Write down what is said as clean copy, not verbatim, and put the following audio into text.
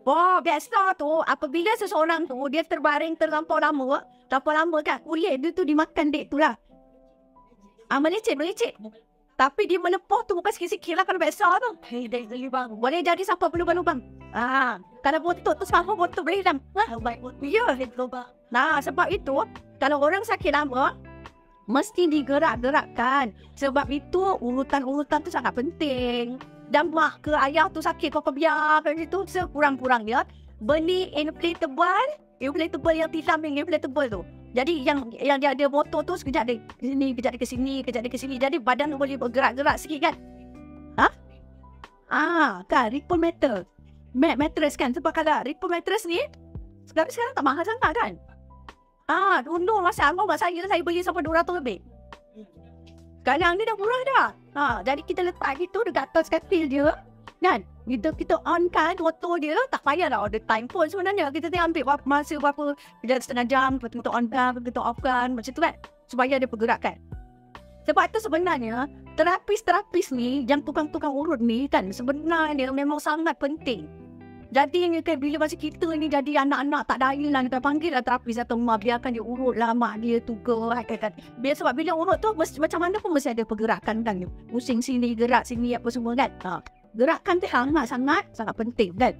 Oh, biasa tu, apabila seseorang tu dia terbaring terlampau lama kan, kulit dia tu dimakan dek tu lah. Melecet. Tapi dia melepuh tu bukan sikit-sikit lah kalau biasa tu. Bang. Boleh jadi sampai lubang-lubang. Kalau botol tu sama botol boleh hilang. Ya. Nah, sebab itu, kalau orang sakit lama, mesti digerak-gerakkan. Sebab itu, urutan-urutan tu sangat penting. Dan mak ke ayah tu sakit, kau biarkan situ sekurang-kurangnya. Beli inflatable yang tilam inflatable tu. Jadi yang dia ada motor tu sekejap dia ke sini, kejap dia ke sini. Jadi badan tu boleh bergerak-gerak sikit kan. Kan ripple mattress kan. Sebab kalau ripple mattress ni sekarang tak mahal sangat kan. Dulu masa saya beli sampai 200 lebih. Sekarang ni dah murah dah. Jadi kita letak gitu dekat atas katil dia. Kan? Kita on kan motor dia, tak payah lah order time pun sebenarnya. Kita ambil masa berapa, setengah jam, kita on kan, kita off kan, macam tu kan. Supaya dia pergerakan. Sebab tu sebenarnya, terapis ni, yang tukang-tukang urut ni kan, sebenarnya memang sangat penting. Jadi ni kan, bila masa kita ni jadi anak-anak tak daya lah, kita panggil lah terapis atau mak, biarkan dia urut lah mak dia tu ke, kan. Sebab bila urut tu, macam mana pun mesti ada pergerakan kan. Pusing sini, gerak sini, apa semua kan. Gerakan tu sangat penting kan.